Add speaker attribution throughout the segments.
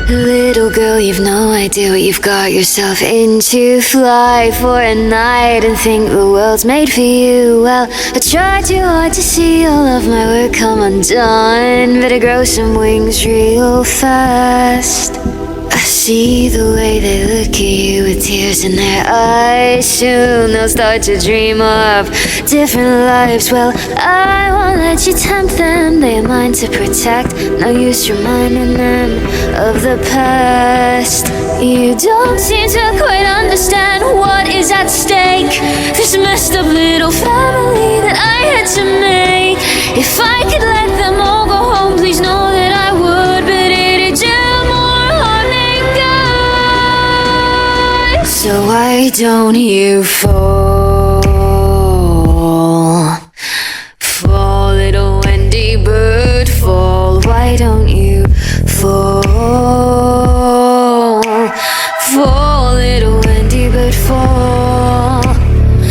Speaker 1: Little girl, you've no idea what you've got yourself into. Fly for a night and think the world's made for you. Well, I try too hard to see all of my work come undone. Better grow some wings real fast. I see the way they look at you with tears in their eyes. Soon they'll start to dream of different lives. Well, I won't let you tempt them. They are mine to protect. No use reminding them of the past. You don't seem to quite understand what is at stake. This messed up little family that I had to make. If I could let them all go home, please know that I would. But it'd do more harm than good. So why don't you fall? Fall, little Wendy bird, fall. Why don't you fall? Fall, little Wendy bird, fall.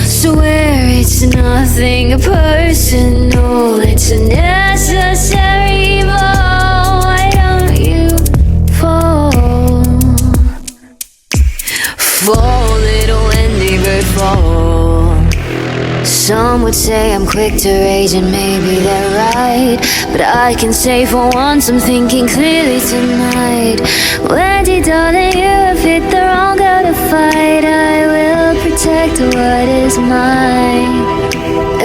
Speaker 1: Swear it's nothing personal, it's a necessary evil. Why don't you fall? Fall, little Wendy bird, fall. Some would say I'm quick to rage, and maybe they're right, but I can say for once I'm thinking clearly tonight. Wendy, darling, you have hit the wrong girl to fight. I will protect what is mine.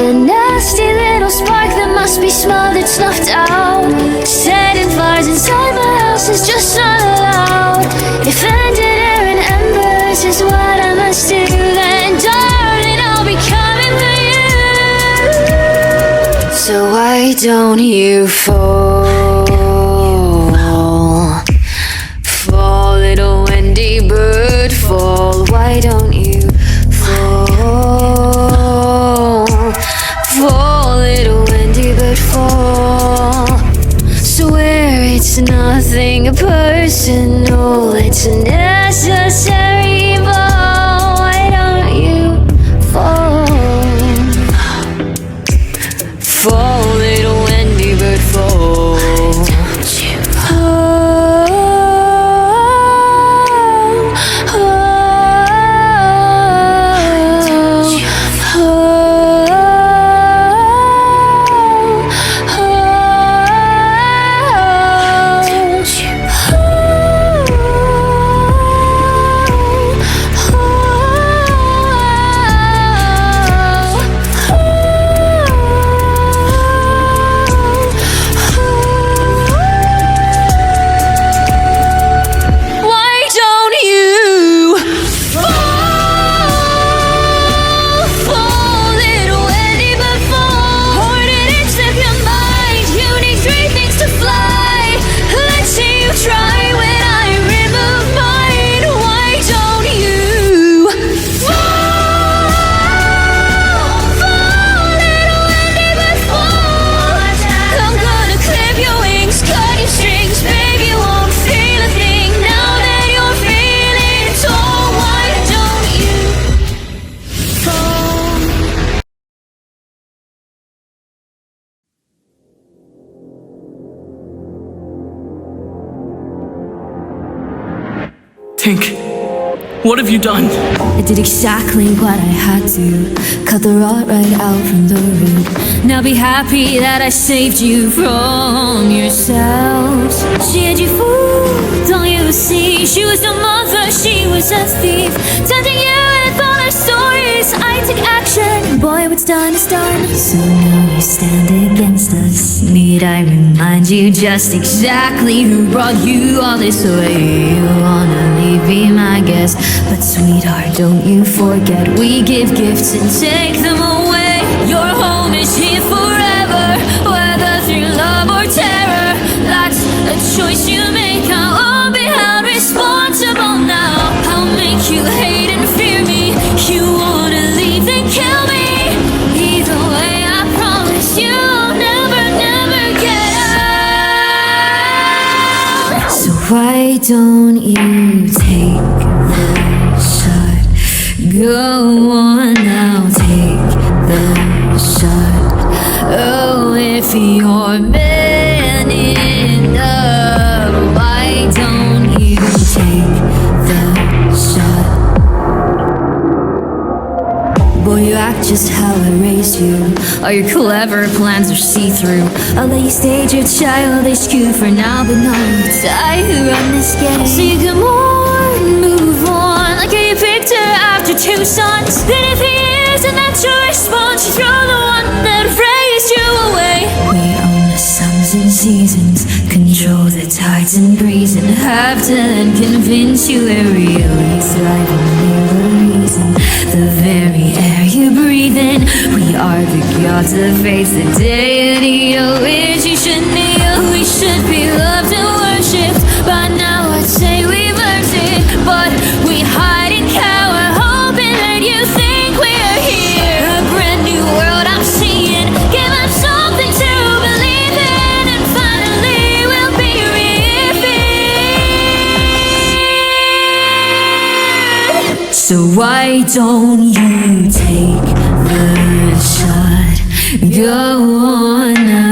Speaker 1: A nasty little spark that must be smothered, snuffed out. Setting fires inside my house is just not allowed. If ended air and embers is what I must do, then darling, I'll be coming for you. So why don't you fall? Fall, little Wendy bird, fall. Why don't you fall? Fall, little Wendy bird, fall. Swear it's nothing personal, it's a necessary evil. Why don't you fall? Fall, little Wendy bird, fall.
Speaker 2: Tink, what have you done?
Speaker 1: I did exactly what I had to. Cut the rod right out from the root. Now be happy that I saved you from yourselves. She had you fooled, don't you see? She was no mother, she was a thief. Tempting you with all her stories. I took action, boy, what's done is done. So now you stand against us. Need I remind you just exactly who brought you all this way? You wanna leave, be my guest, but sweetheart, don't you forget we give gifts and take them away. Your home is here forever, whether through love or terror. That's a choice you make. I won't be held responsible now. I'll make you hate and fear me. You wanna leave, then kill me. Either way, I promise you'll never, never get out. So why don't you take the shot? Go on now, take the shot. Oh, if you're man enough, why don't you All your clever plans are see-through. I'll let you stage your childish coup for now, but no, it's I who run this game. So you can move on, like how you picked her after 2 sons. Then if he is, and that's your response, you throw the one that raised you away. We own the suns and seasons, control the tides and breeze, and have to then convince you we're really thriving near the reason. The very air you breathe in, we are the gods of faith, the deity of which you should kneel. We should be loved and worshipped, by now I'd say we've earned it, but we hide and cower, hoping that you think we're here. A brand new world I'm seeing, give us something to believe in, and finally we'll be revered. So why don't you take the shot? Go on now.